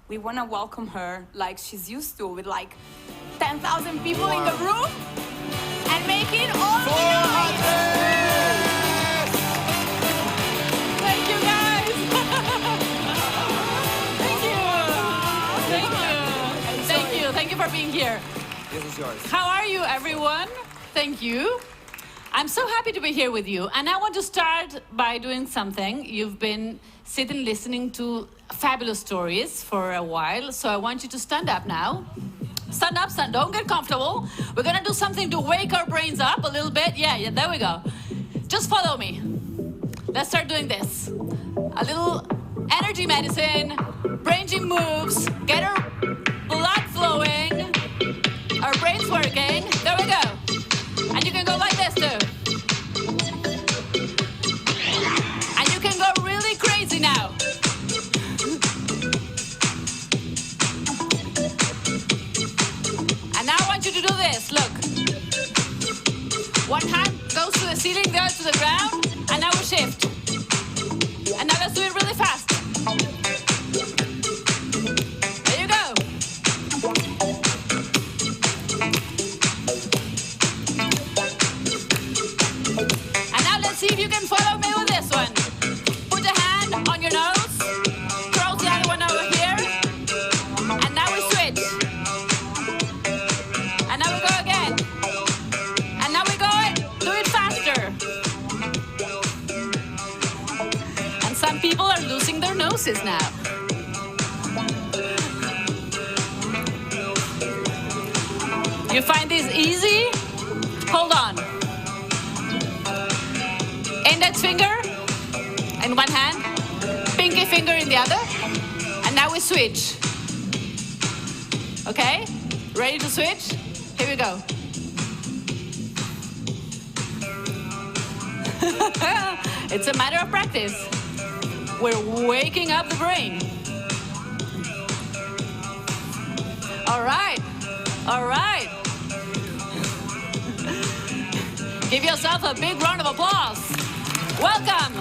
we want to welcome her like she's used to, with like 10,000 people in the room and making all the noise. Thank you, guys. Thank you. Thank you. Thank you. Thank you for being here. This is yours. How are you, everyone? Thank you. I'm so happy to be here with you. And I want to start by doing something. You've been sitting listening to fabulous stories for a while, so I want you to stand up now. Stand up, don't get comfortable. We're gonna do something to wake our brains up a little bit. Yeah, there we go. Just follow me. Let's start doing this. A little energy medicine, brain gym moves, get our blood flowing, our brains working. There we go. And you can go like this too. And you can go really crazy now. And now I want you to do this, look. One hand goes to the ceiling, the other to the ground, and now we shift. And now let's do it really fast. There you go. And now let's see if you can follow me with this one. Put a hand on your nose, cross the other one over here, and now we switch. And now we go again. And now we go it. Do it faster. And some people are losing their noses now. You find this easy? Hold on. Index finger in one hand, pinky finger in the other, and now we switch. Okay? Ready to switch? Here we go. It's a matter of practice. We're waking up the brain. All right. All right. Give yourself a big round of applause. Welcome.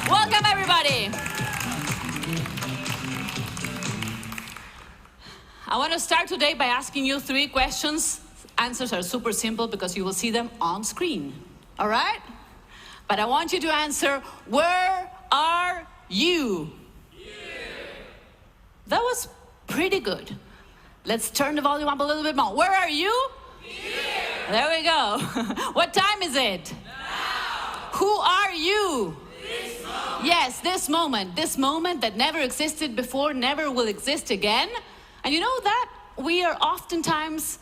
Welcome, everybody. I want to start today by asking you 3 questions. Answers are super simple because you will see them on screen. All right? But I want you to answer, where are you? Here. That was pretty good. Let's turn the volume up a little bit more. Where are you? Here. There we go. What time is it? Now. Who are you? This moment. Yes, this moment that never existed before, never will exist again. And you know that we are oftentimes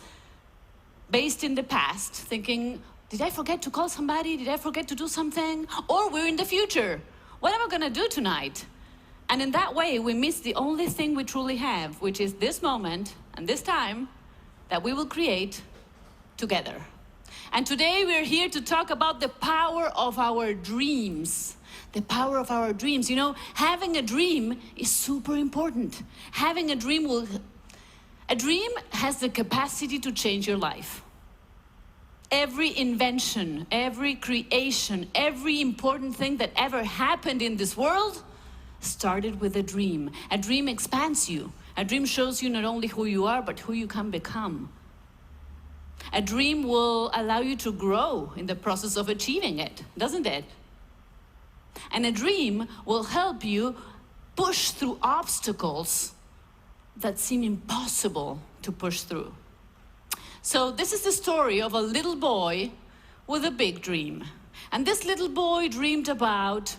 based in the past, thinking, did I forget to call somebody? Did I forget to do something? Or we're in the future. What am I gonna do tonight? And in that way, we miss the only thing we truly have, which is this moment and this time that we will create together. And today we're here to talk about the power of our dreams. The power of our dreams. You know, having a dream is super important. Having a dream has the capacity to change your life. Every invention, every creation, every important thing that ever happened in this world started with a dream. A dream expands you. A dream shows you not only who you are, but who you can become. A dream will allow you to grow in the process of achieving it, doesn't it? And a dream will help you push through obstacles that seem impossible to push through. So this is the story of a little boy with a big dream. And this little boy dreamed about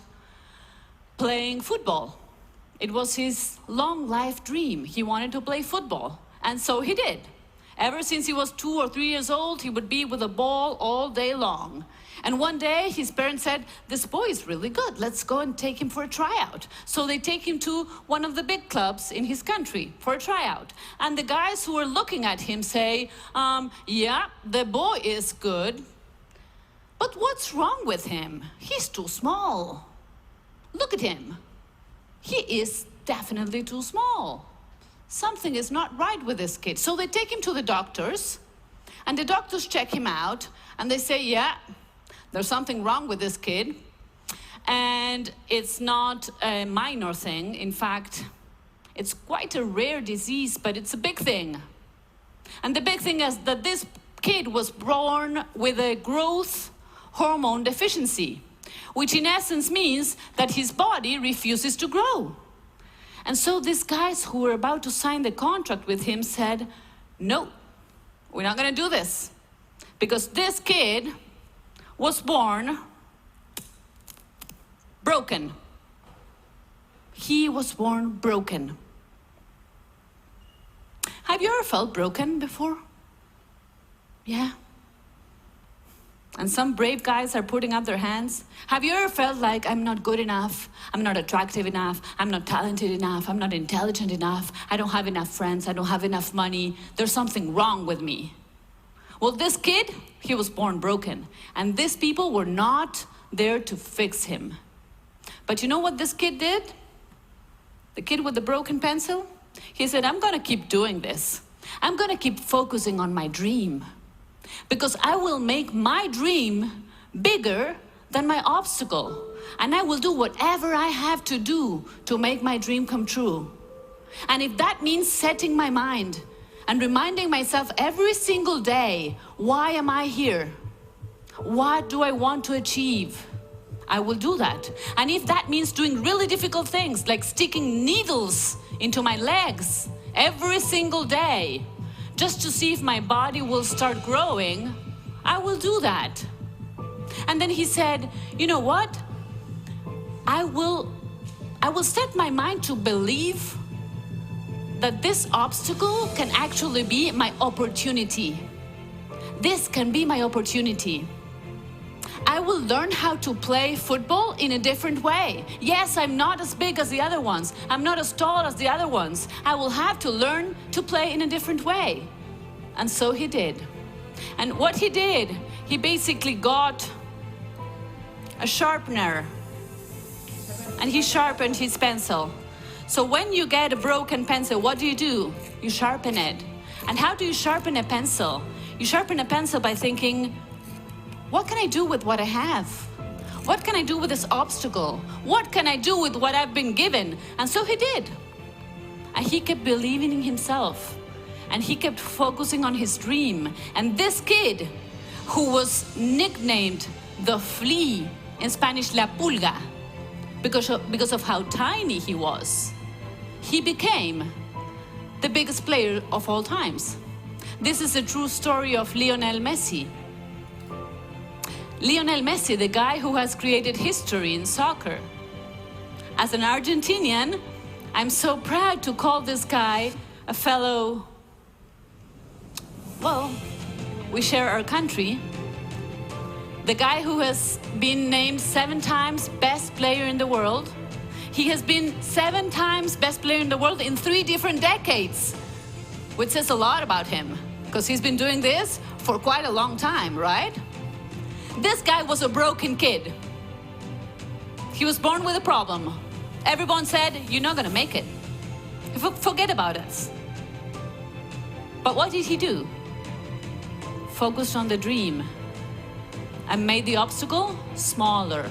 playing football. It was his long life dream. He wanted to play football. And so he did. Ever since he was 2 or 3 years old, he would be with a ball all day long. And one day, his parents said, this boy is really good. Let's go and take him for a tryout. So they take him to one of the big clubs in his country for a tryout. And the guys who were looking at him say, yeah, the boy is good. But what's wrong with him? He's too small. Look at him. He is definitely too small. Something is not right with this kid. So they take him to the doctors, and the doctors check him out, and they say, yeah, there's something wrong with this kid. And it's not a minor thing. In fact, It's quite a rare disease, but it's a big thing. And the big thing is that this kid was born with a growth hormone deficiency, which in essence means that his body refuses to grow. And so these guys who were about to sign the contract with him said, no, we're not going to do this. Because this kid was born broken. He was born broken. Have you ever felt broken before? Yeah. And some brave guys are putting up their hands. Have you ever felt like, I'm not good enough, I'm not attractive enough, I'm not talented enough, I'm not intelligent enough, I don't have enough friends, I don't have enough money, there's something wrong with me? Well, this kid, he was born broken. And these people were not there to fix him. But you know what this kid did? The kid with the broken pencil? He said, I'm gonna keep doing this. I'm gonna keep focusing on my dream. Because I will make my dream bigger than my obstacle. And I will do whatever I have to do to make my dream come true. And if that means setting my mind and reminding myself every single day, why am I here? What do I want to achieve? I will do that. And if that means doing really difficult things, like sticking needles into my legs every single day, just to see if my body will start growing, I will do that. And then he said, you know what? I will set my mind to believe that this obstacle can actually be my opportunity. This can be my opportunity. I will learn how to play football in a different way. Yes, I'm not as big as the other ones. I'm not as tall as the other ones. I will have to learn to play in a different way. And so he did. And what he did, he basically got a sharpener and he sharpened his pencil. So when you get a broken pencil, what do? You sharpen it. And how do you sharpen a pencil? You sharpen a pencil by thinking, what can I do with what I have? What can I do with this obstacle? What can I do with what I've been given? And so he did. And he kept believing in himself. And he kept focusing on his dream. And this kid, who was nicknamed the flea, in Spanish, la pulga, because of how tiny he was, he became the biggest player of all times. This is a true story of Lionel Messi. Lionel Messi, the guy who has created history in soccer. As an Argentinian, I'm so proud to call this guy a fellow, well, we share our country. The guy who has been named 7 times best player in the world. He has been 7 times best player in the world in 3 different decades, which says a lot about him, because he's been doing this for quite a long time, right? This guy was a broken kid. He was born with a problem. Everyone said, you're not gonna make it. Forget about us. But what did he do? Focused on the dream and made the obstacle smaller.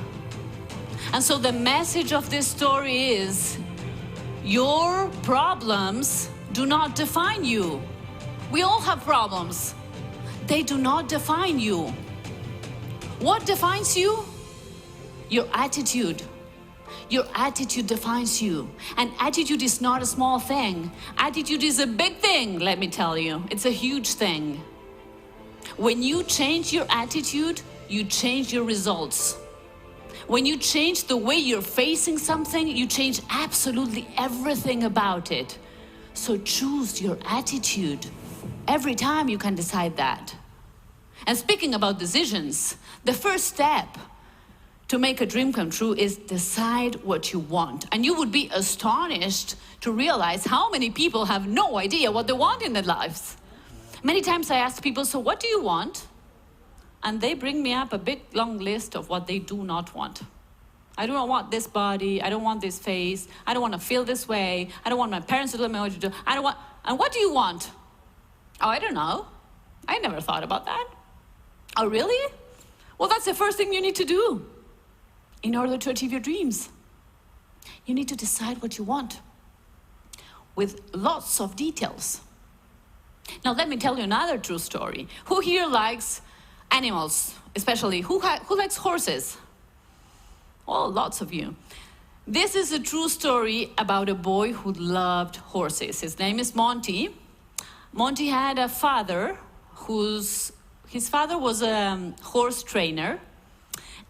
And so the message of this story is, your problems do not define you. We all have problems. They do not define you. What defines you? Your attitude. Your attitude defines you. And attitude is not a small thing. Attitude is a big thing, let me tell you. It's a huge thing. When you change your attitude, you change your results. When you change the way you're facing something, you change absolutely everything about it. So choose your attitude. Every time you can decide that. And speaking about decisions, the first step to make a dream come true is decide what you want. And you would be astonished to realize how many people have no idea what they want in their lives. Many times I ask people, so what do you want? And they bring me up a big long list of what they do not want. I do not want this body, I don't want this face, I don't want to feel this way, I don't want my parents to tell me what to do, I don't want, and what do you want? Oh, I don't know. I never thought about that. Oh, really? Well, that's the first thing you need to do in order to achieve your dreams. You need to decide what you want. with lots of details. Now let me tell you another true story. Who here likes animals, especially? Who likes horses? Oh, lots of you. This is a true story about a boy who loved horses. His name is Monty. Monty had a father his father was a horse trainer,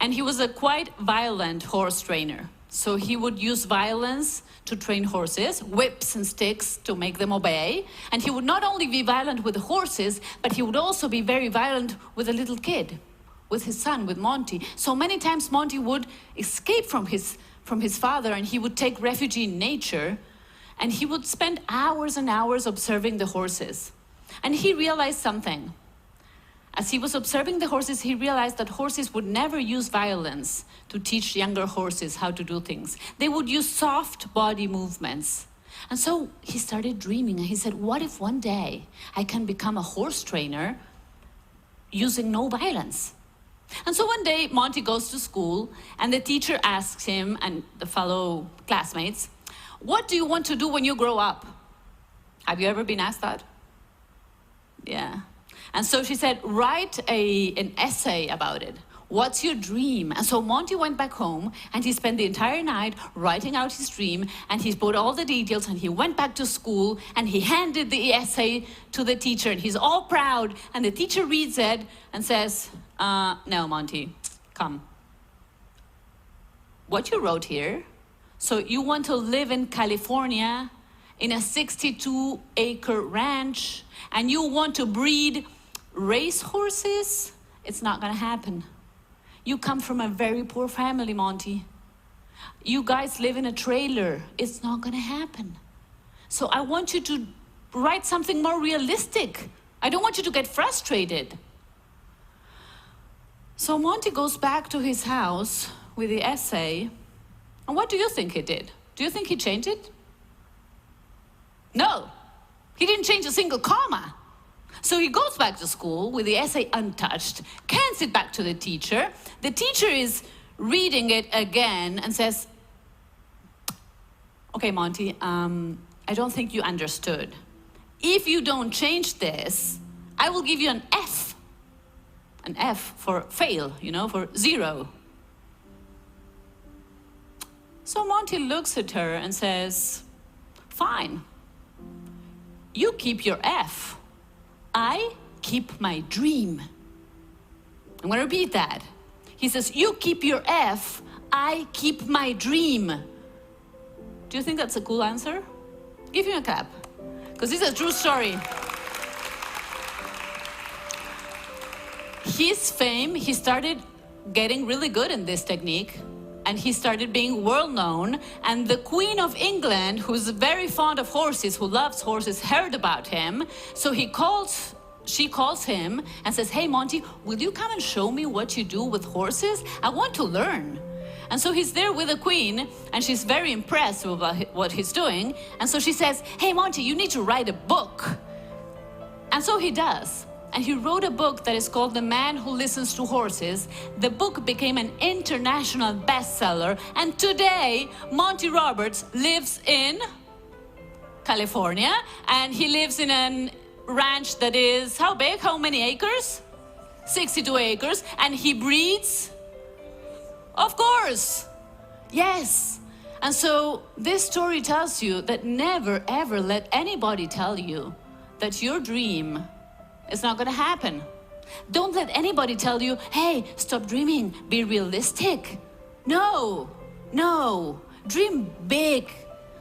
and he was a quite violent horse trainer. So he would use violence to train horses, whips and sticks to make them obey. And he would not only be violent with the horses, but he would also be very violent with a little kid, with his son, with Monty. So many times Monty would escape from his father, and he would take refuge in nature, and he would spend hours and hours observing the horses. And he realized something. As he was observing the horses, he realized that horses would never use violence to teach younger horses how to do things. They would use soft body movements. And so he started dreaming, and he said, what if one day I can become a horse trainer using no violence? And so one day, Monty goes to school, and the teacher asks him and the fellow classmates, what do you want to do when you grow up? Have you ever been asked that? Yeah. And so she said, write an essay about it. What's your dream? And so Monty went back home, and he spent the entire night writing out his dream, and he put all the details, and he went back to school, and he handed the essay to the teacher, and he's all proud, and the teacher reads it and says, no, Monty, come. What you wrote here, so you want to live in California in a 62-acre ranch, and you want to breed race horses? It's not gonna happen. You come from a very poor family, Monty. You guys live in a trailer. It's not gonna happen. So I want you to write something more realistic. I don't want you to get frustrated. So Monty goes back to his house with the essay, and what do you think he did? Do you think he changed it? No, he didn't change a single comma. So he goes back to school with the essay untouched, hands it back to the teacher. The teacher is reading it again and says, okay, Monty, I don't think you understood. If you don't change this, I will give you an F. An F for fail, for 0. So Monty looks at her and says, fine. You keep your F. I keep my dream. I'm going to repeat that. He says, you keep your F. I keep my dream. Do you think that's a cool answer? Give him a clap. Because this is a true story. His fame, he started getting really good in this technique, and he started being world known, and the Queen of England, who's very fond of horses, who loves horses, heard about him. So she calls him and says, hey Monty, will you come and show me what you do with horses? I want to learn. And so he's there with the Queen, and she's very impressed with what he's doing. And so she says, hey Monty, you need to write a book. And so he does. And he wrote a book that is called The Man Who Listens to Horses. The book became an international bestseller, and today Monty Roberts lives in California, and he lives in a ranch that is, how big? How many acres? 62 acres, and he breeds, of course, yes. And so this story tells you that never ever let anybody tell you that your dream it's not gonna happen. Don't let anybody tell you, hey, stop dreaming, be realistic. No, dream big,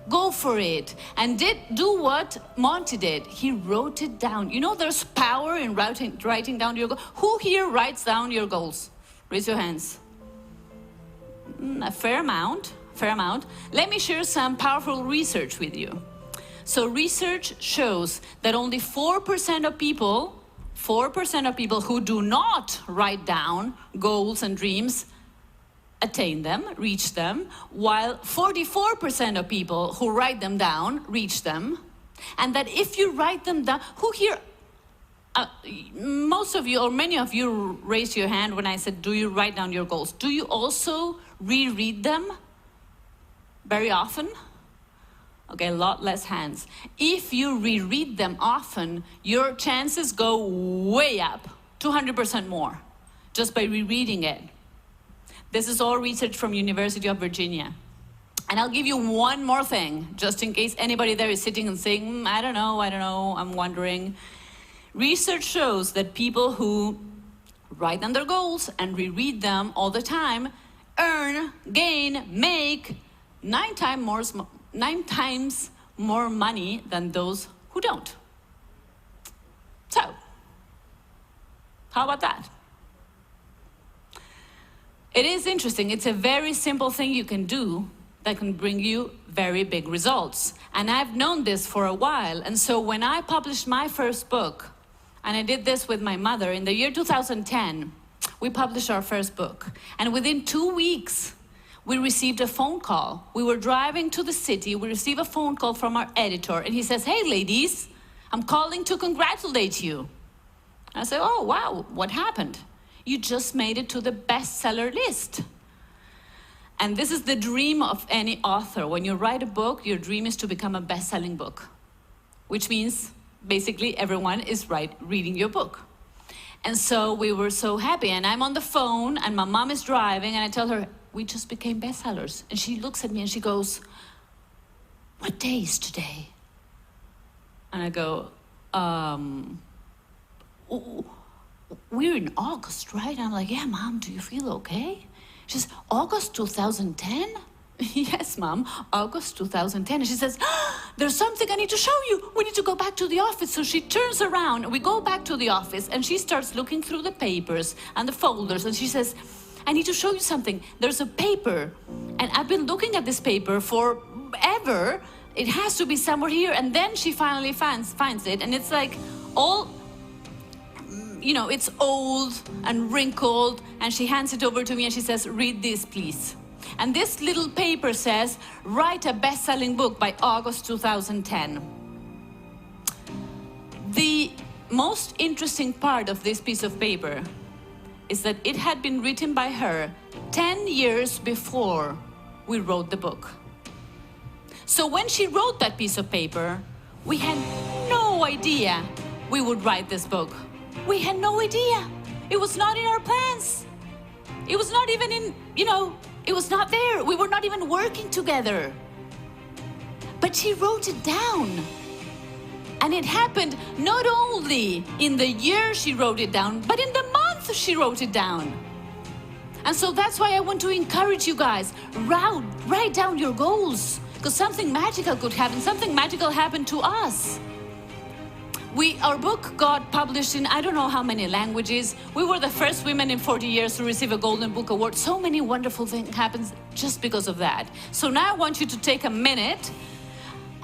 go for it. And do what Monty did. He wrote it down. There's power in writing down your goals. Who here writes down your goals? Raise your hands. A fair amount. Let me share some powerful research with you. So research shows that only 4% of people who do not write down goals and dreams attain them, reach them, while 44% of people who write them down reach them. And that if you write them down, who here, most of you or many of you raised your hand when I said, do you write down your goals? Do you also reread them very often? Okay, a lot less hands. If you reread them often, your chances go way up, 200% more, just by rereading it. This is all research from University of Virginia. And I'll give you one more thing, just in case anybody there is sitting and saying, I don't know, I'm wondering. Research shows that people who write down their goals and reread them all the time make 9 times more money than those who don't. So, how about that? It is interesting. It's a very simple thing you can do that can bring you very big results. And I've known this for a while. And so when I published my first book, and I did this with my mother in the year 2010, we published our first book. And within 2 weeks, we received a phone call. We were driving to the city. We received a phone call from our editor. And he says, hey, ladies, I'm calling to congratulate you. I said, oh, wow, what happened? You just made it to the bestseller list. And this is the dream of any author. When you write a book, your dream is to become a best-selling book, which means basically everyone is reading your book. And so we were so happy. And I'm on the phone, and my mom is driving, and I tell her, we just became bestsellers. And she looks at me and she goes, what day is today? And I go, we're in August, right? And I'm like, yeah, Mom, do you feel okay? She says, August 2010? Yes, Mom, August 2010. And she says, there's something I need to show you. We need to go back to the office. So she turns around, and we go back to the office, and she starts looking through the papers and the folders, and she says, I need to show you something. There's a paper, and I've been looking at this paper forever. It has to be somewhere here. And then she finally finds it, and it's like all, it's old and wrinkled, and she hands it over to me and she says, read this, please. And this little paper says, write a best-selling book by August 2010. The most interesting part of this piece of paper is that it had been written by her 10 years before we wrote the book. So when she wrote that piece of paper, we had no idea we would write this book. We had no idea. It was not in our plans. It was not even in, it was not there. We were not even working together. But she wrote it down. And it happened not only in the year she wrote it down, but in the month she wrote it down. And so that's why I want to encourage you guys, write down your goals, because something magical could happen. Something magical happened to us. Our book got published in I don't know how many languages. We were the first women in 40 years to receive a Golden Book Award. So many wonderful things happened just because of that. So now I want you to take a minute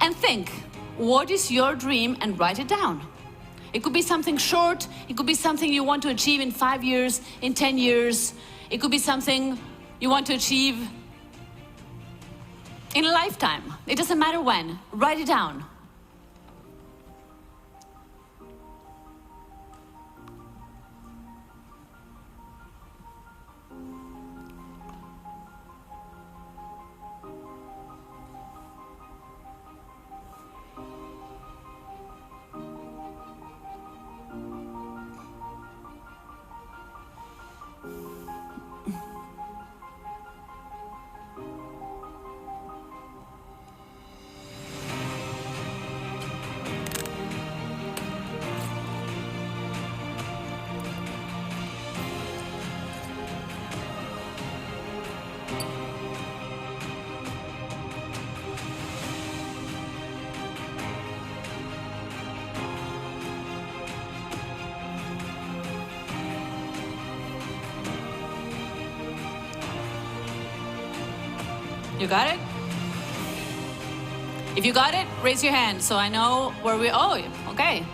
and think, what is your dream, and write it down. It could be something short. It could be something you want to achieve in 5 years, in 10 years. It could be something you want to achieve in a lifetime. It doesn't matter when. Write it down. You got it? If you got it, raise your hand so I know where okay.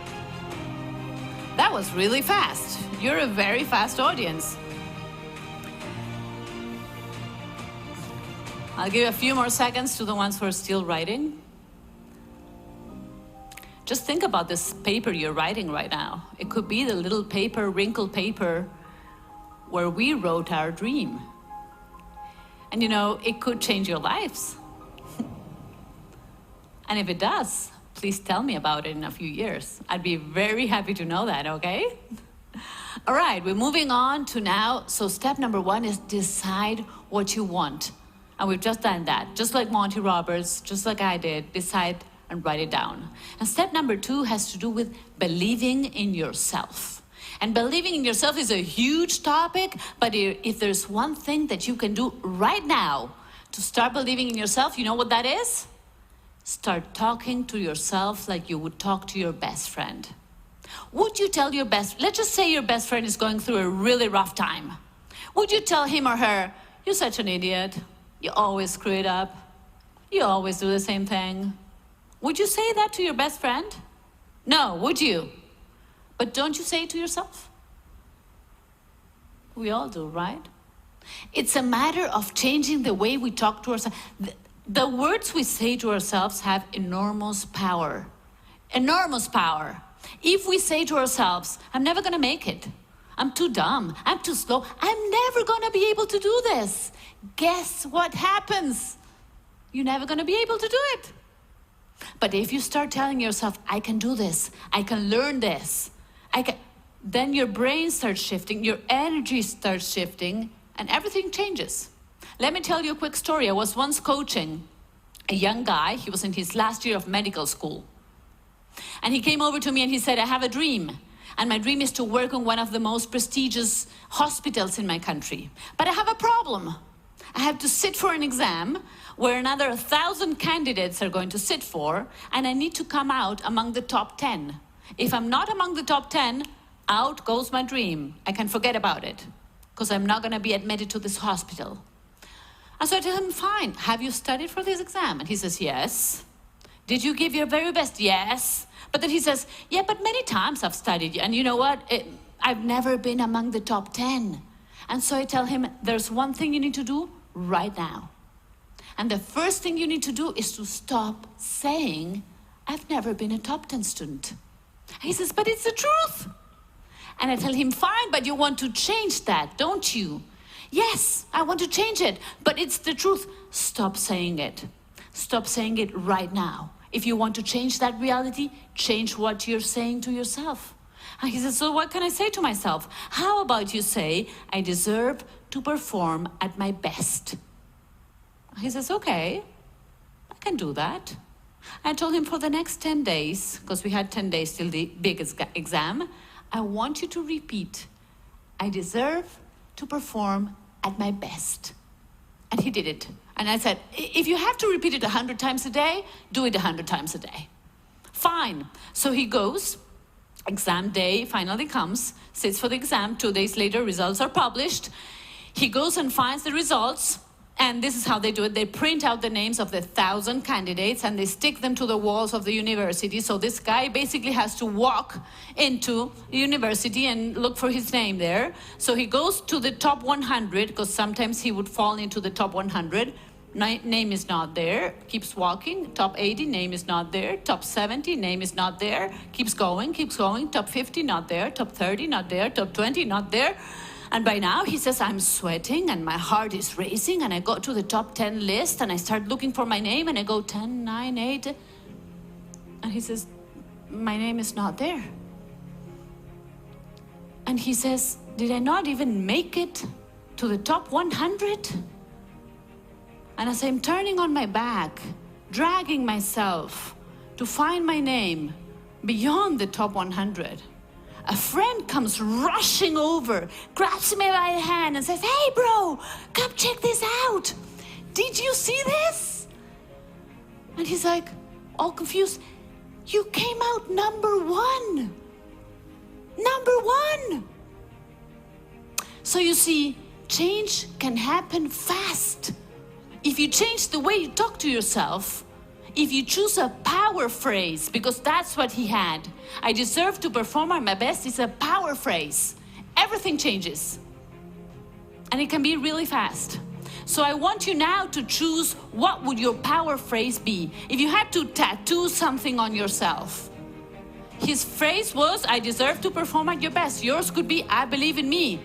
That was really fast. You're a very fast audience. I'll give a few more seconds to the ones who are still writing. Just think about this paper you're writing right now. It could be the little paper, wrinkled paper, where we wrote our dream. And it could change your lives. And if it does, please tell me about it in a few years. I'd be very happy to know that, okay? All right, we're moving on to now. So step number 1 is decide what you want. And we've just done that. Just like Monty Roberts, just like I did, decide and write it down. And step number 2 has to do with believing in yourself. And believing in yourself is a huge topic, but if there's one thing that you can do right now to start believing in yourself, you know what that is? Start talking to yourself like you would talk to your best friend. Would you tell your let's just say your best friend is going through a really rough time. Would you tell him or her, you're such an idiot, you always screw it up, you always do the same thing? Would you say that to your best friend? No, would you? But don't you say it to yourself? We all do, right? It's a matter of changing the way we talk to ourselves. The words we say to ourselves have enormous power. Enormous power. If we say to ourselves, I'm never gonna make it, I'm too dumb, I'm too slow, I'm never gonna be able to do this, guess what happens? You're never gonna be able to do it. But if you start telling yourself, I can do this, I can learn this, then your brain starts shifting, your energy starts shifting, and everything changes. Let me tell you a quick story. I was once coaching a young guy. He was in his last year of medical school. And he came over to me and he said, I have a dream. And my dream is to work in one of the most prestigious hospitals in my country. But I have a problem. I have to sit for an exam where another 1,000 candidates are going to sit for, and I need to come out among the top 10. If I'm not among the top 10, out goes my dream. I can forget about it, because I'm not going to be admitted to this hospital. And so I tell him, fine, have you studied for this exam? And he says, yes. Did you give your very best? Yes. But then he says, yeah, but many times I've studied. And you know what? I've never been among the top 10. And so I tell him, there's one thing you need to do right now. And the first thing you need to do is to stop saying, I've never been a top 10 student. He says, but it's the truth. And I tell him, fine, but you want to change that, don't you? Yes, I want to change it, but it's the truth. Stop saying it. Stop saying it right now. If you want to change that reality, change what you're saying to yourself. And he says, so what can I say to myself? How about you say, I deserve to perform at my best? He says, okay, I can do that. I told him for the next 10 days, because we had 10 days till the big exam, I want you to repeat, I deserve to perform at my best. And he did it. And I said, if you have to repeat it 100 times a day, do it 100 times a day. Fine. So he goes, exam day finally comes, sits for the exam, 2 days later, results are published. He goes and finds the results, and this is how they do it. They print out the names of the 1,000 candidates and they stick them to the walls of the university. So this guy basically has to walk into the university and look for his name there. So he goes to the top 100, because sometimes he would fall into the top 100. Name is not there, keeps walking. Top 80, name is not there. Top 70, name is not there. Keeps going. Top 50, not there. Top 30, not there. Top 20, not there. And by now he says, I'm sweating and my heart is racing, and I go to the top 10 list and I start looking for my name and I go 10, 9, 8. And he says, my name is not there. And he says, did I not even make it to the top 100? And as I'm turning on my back, dragging myself to find my name beyond the top 100, a friend comes rushing over, grabs me by the hand and says, hey bro, come check this out. Did you see this? And he's like, all confused, you came out number 1. Number 1. So you see, change can happen fast. If you change the way you talk to yourself, if you choose a power phrase, because that's what he had. I deserve to perform at my best is a power phrase. Everything changes. And it can be really fast. So I want you now to choose, what would your power phrase be? If you had to tattoo something on yourself. His phrase was, I deserve to perform at your best. Yours could be, I believe in me.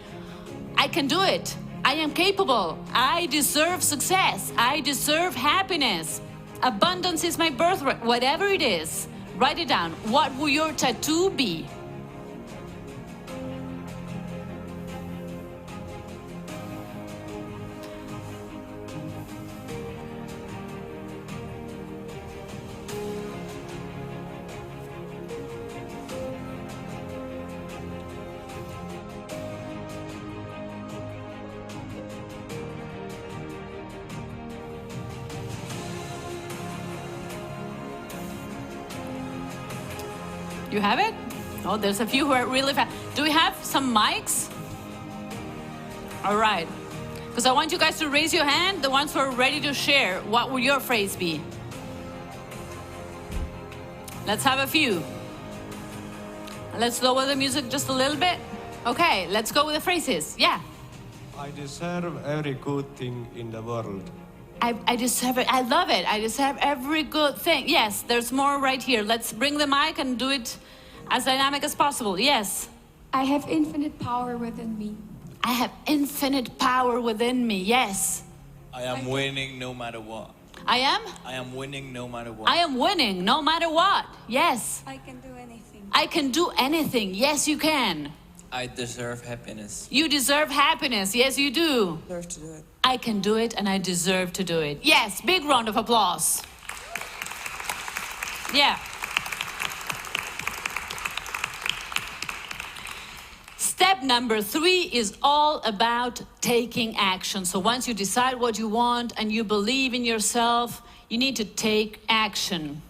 I can do it. I am capable. I deserve success. I deserve happiness. Abundance is my birthright. Whatever it is, write it down. What will your tattoo be? You have it? Oh, there's a few who are really fast. Do we have some mics? All right. Because I want you guys to raise your hand, the ones who are ready to share. What will your phrase be? Let's have a few. Let's lower the music just a little bit. Okay, let's go with the phrases. Yeah. I deserve every good thing in the world. I deserve it. I love it. I deserve every good thing. Yes, there's more right here. Let's bring the mic and do it as dynamic as possible. Yes. I have infinite power within me. I have infinite power within me. Yes. I am winning no matter what. I am? I am winning no matter what. I am winning no matter what. Yes. I can do anything. I can do anything. Yes, you can. I deserve happiness. You deserve happiness. Yes, you do. I deserve to do it. I can do it and I deserve to do it. Yes, big round of applause. Yeah. Step number 3 is all about taking action. So once you decide what you want and you believe in yourself, you need to take action.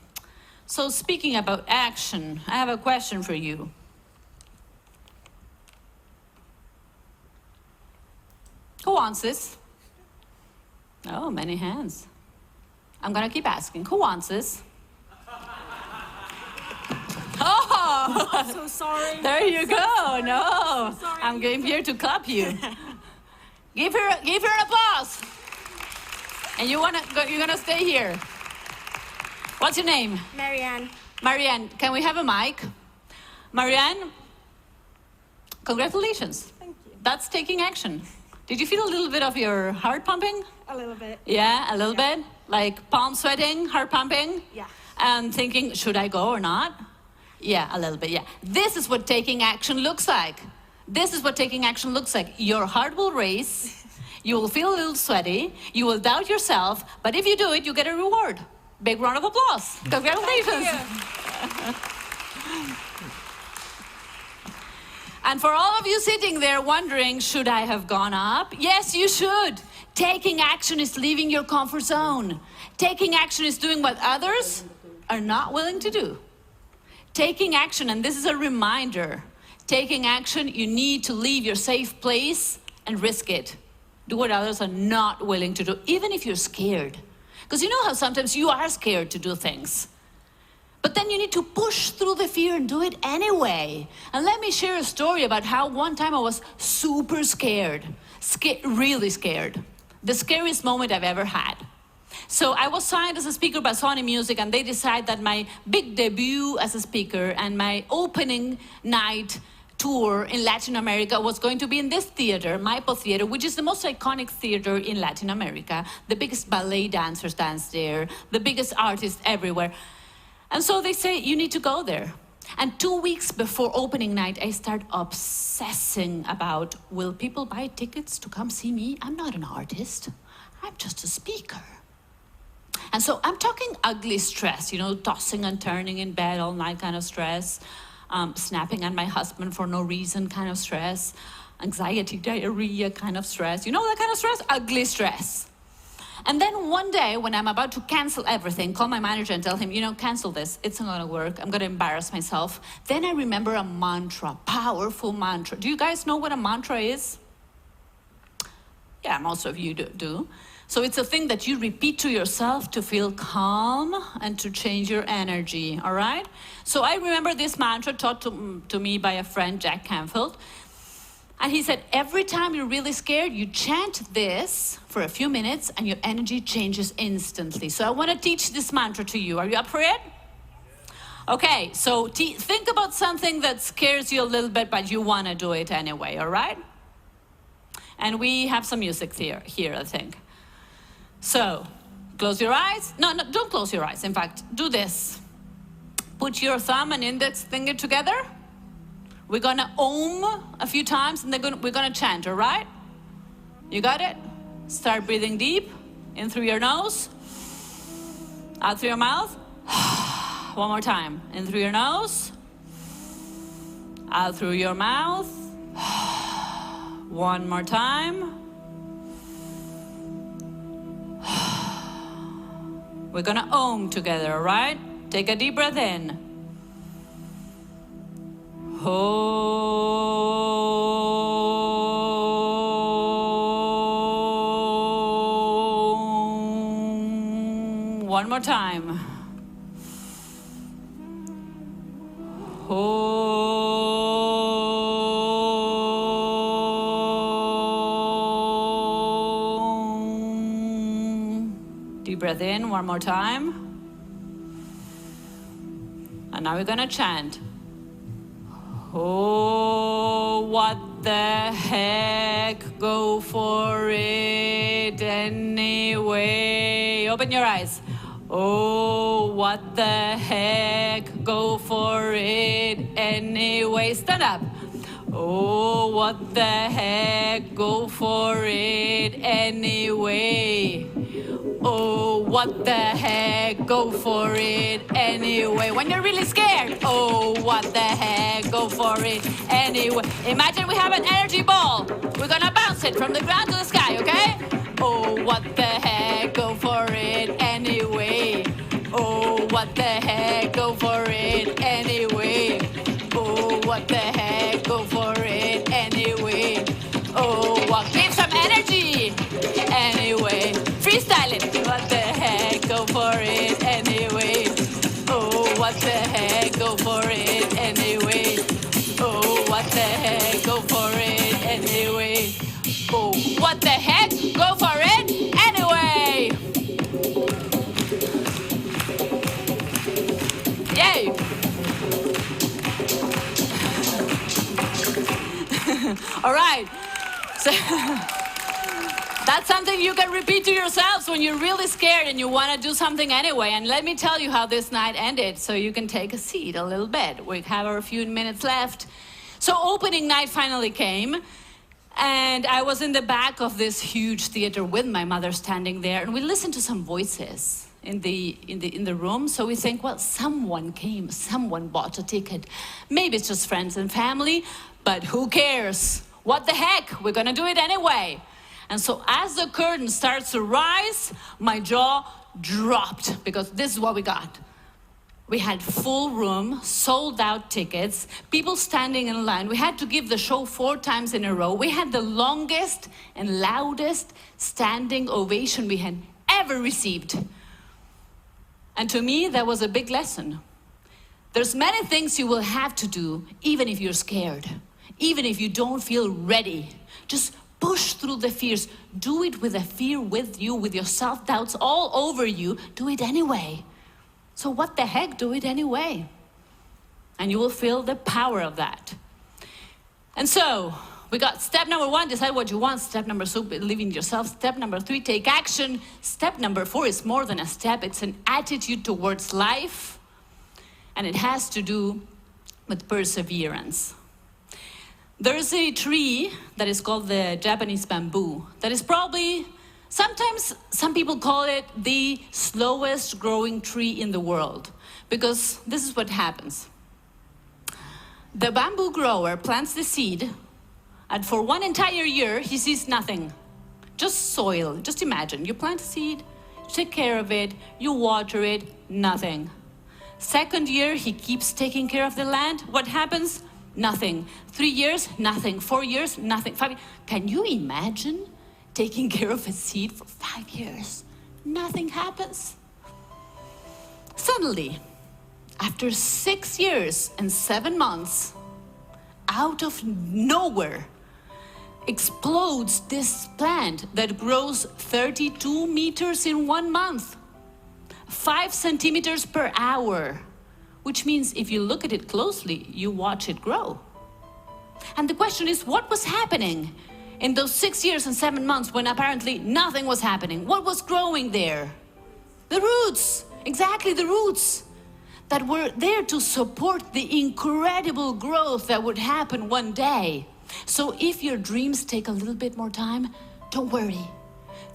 So speaking about action, I have a question for you. Who wants this? Oh, many hands. I'm gonna keep asking. Who wants this? Oh! I'm so sorry. There you go. No, sorry. I'm here to clap you. Give her an applause. And you're gonna stay here. What's your name? Marianne. Marianne. Can we have a mic? Marianne, congratulations. Thank you. That's taking action. Did you feel a little bit of your heart pumping? A little bit. Yeah, a little bit. Like palm sweating, heart pumping. Yeah. And thinking, should I go or not? Yeah, a little bit, yeah. This is what taking action looks like. This is what taking action looks like. Your heart will race, you will feel a little sweaty, you will doubt yourself, but if you do it, you get a reward. Big round of applause. Congratulations. And for all of you sitting there wondering, should I have gone up? Yes, you should. Taking action is leaving your comfort zone. Taking action is doing what others are not willing to do. Taking action, and this is a reminder, taking action, you need to leave your safe place and risk it. Do what others are not willing to do, even if you're scared. Because you know how sometimes you are scared to do things. But then you need to push through the fear and do it anyway. And let me share a story about how one time I was super scared. Really scared. The scariest moment I've ever had. So I was signed as a speaker by Sony Music, and they decided that my big debut as a speaker and my opening night tour in Latin America was going to be in this theater, Maipo Theater, which is the most iconic theater in Latin America. The biggest ballet dancers dance there, the biggest artists everywhere. And so they say, you need to go there. And 2 weeks before opening night, I start obsessing about, will people buy tickets to come see me? I'm not an artist. I'm just a speaker. And so I'm talking ugly stress, you know, tossing and turning in bed all night kind of stress, snapping at my husband for no reason kind of stress, anxiety, diarrhea kind of stress. You know that kind of stress? Ugly stress. And then one day, when I'm about to cancel everything, call my manager and tell him, you know, cancel this. It's not gonna work. I'm gonna embarrass myself. Then I remember a mantra, powerful mantra. Do you guys know what a mantra is? Yeah, most of you do. So it's a thing that you repeat to yourself to feel calm and to change your energy, all right? So I remember this mantra taught to me by a friend, Jack Canfield. And he said, every time you're really scared, you chant this for a few minutes and your energy changes instantly. So I want to teach this mantra to you. Are you up for it? Okay, so think about something that scares you a little bit, but you want to do it anyway, all right? And we have some music here, I think. So, Close your eyes. No, don't close your eyes. In fact, do this. Put your thumb and index finger together. We're gonna a few times, and we're gonna chant, all right? You got it? Start breathing deep, in through your nose, out through your mouth. One more time, in through your nose, out through your mouth. One more time. We're gonna Om together, all right? Take a deep breath in. Om. One more time. Om. Deep breath in one more time. And now we're gonna chant. Oh, what the heck, go for it anyway. Open your eyes. Oh, what the heck, go for it anyway. Stand up. Oh, what the heck, go for it anyway. Oh, what the heck, go for it anyway. When you're really scared, oh, what the heck, go for it anyway. Imagine we have an energy ball. We're gonna bounce it from the ground to the sky, okay? Oh, what the heck, go for it anyway. Oh, what the heck, go for it anyway. Oh, what the heck, go for it anyway. Oh, what, give some energy anyway. Freestyle it. What the heck, go for it anyway. Oh, what the heck, go for it anyway. Oh, what the heck, go for it anyway. Oh, what the heck, go for it anyway. Yay. All right. So that's something you can repeat to yourselves when you're really scared and you want to do something anyway. And let me tell you how this night ended so you can take a seat a little bit. We have a few minutes left. So opening night finally came, and I was in the back of this huge theater with my mother standing there, and we listened to some voices in the room. So we think, well, someone came, someone bought a ticket. Maybe it's just friends and family, but who cares? What the heck? We're gonna do it anyway. And so as the curtain starts to rise, my jaw dropped, because this is what we got. We had full room, sold out tickets, people standing in line. We had to give the show 4 times in a row. We had the longest and loudest standing ovation we had ever received. And to me, that was a big lesson. There's many things you will have to do, even if you're scared, even if you don't feel ready. Just push through the fears. Do it with the fear with you, with your self-doubts all over you. Do it anyway. So what the heck, do it anyway. And you will feel the power of that. And so, we got step number 1, decide what you want. Step number 2, believe in yourself. Step number 3, take action. Step number 4 is more than a step, it's an attitude towards life. And it has to do with perseverance. There's a tree that is called the Japanese bamboo that is probably, sometimes some people call it the slowest growing tree in the world, because this is what happens. The bamboo grower plants the seed, and for 1 entire year, he sees nothing. Just soil. Just imagine, you plant a seed, you take care of it, you water it, nothing. 2nd year, he keeps taking care of the land. What happens? Nothing. 3 years, nothing. 4 years, nothing. 5 years. Can you imagine taking care of a seed for 5 years? Nothing happens. Suddenly, after 6 years and 7 months, out of nowhere, explodes this plant that grows 32 meters in 1 month, 5 centimeters per hour, which means if you look at it closely, you watch it grow. And the question is, what was happening in those 6 years and 7 months when apparently nothing was happening? What was growing there? The roots, exactly the roots that were there to support the incredible growth that would happen one day. So if your dreams take a little bit more time, don't worry.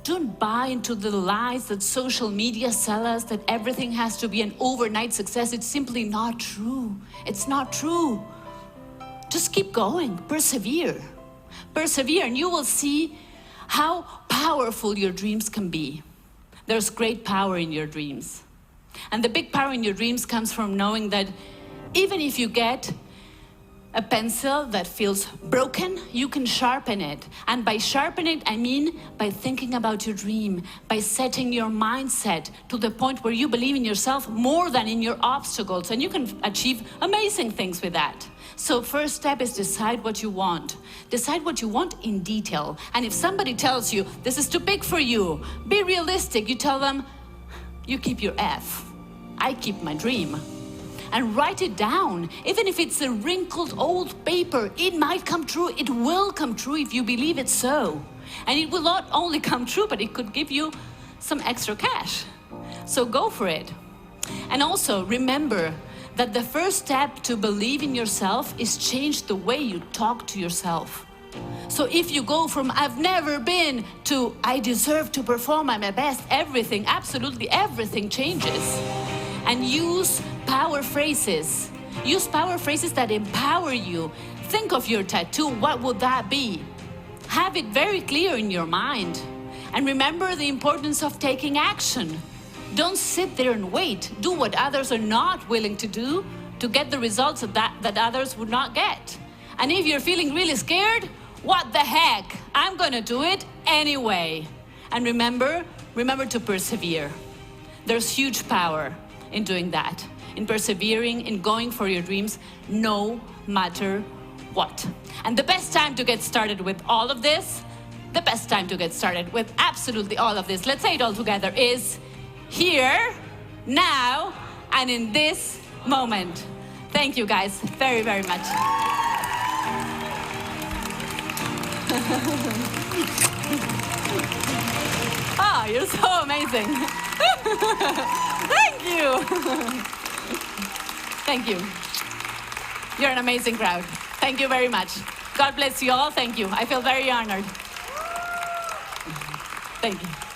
Don't buy into the lies that social media sell us, that everything has to be an overnight success. It's simply not true. It's not true. Just keep going, persevere. Persevere, and you will see how powerful your dreams can be. There's great power in your dreams. And the big power in your dreams comes from knowing that even if you get a pencil that feels broken, you can sharpen it. And by sharpen it, I mean by thinking about your dream, by setting your mindset to the point where you believe in yourself more than in your obstacles, and you can achieve amazing things with that. So first step is decide what you want. Decide what you want in detail. And if somebody tells you, this is too big for you, be realistic. You tell them, you keep your F. I keep my dream. And write it down. Even if it's a wrinkled old paper, it might come true. It will come true if you believe it so. And it will not only come true, but it could give you some extra cash. So go for it. And also remember that the first step to believe in yourself is change the way you talk to yourself. So if you go from I've never been to I deserve to perform at my best, everything, absolutely everything changes. And use power phrases. Use power phrases that empower you. Think of your tattoo. What would that be? Have it very clear in your mind. And remember the importance of taking action. Don't sit there and wait. Do what others are not willing to do to get the results that others would not get. And if you're feeling really scared, what the heck? I'm gonna do it anyway. And remember to persevere. There's huge power in doing that, in persevering, in going for your dreams, no matter what. And the best time to get started with all of this, the best time to get started with absolutely all of this, let's say it all together, is here, now, and in this moment. Thank you guys very, very much. Oh, you're so amazing. Thank you. Thank you. You're an amazing crowd. Thank you very much. God bless you all. Thank you. I feel very honored. Thank you.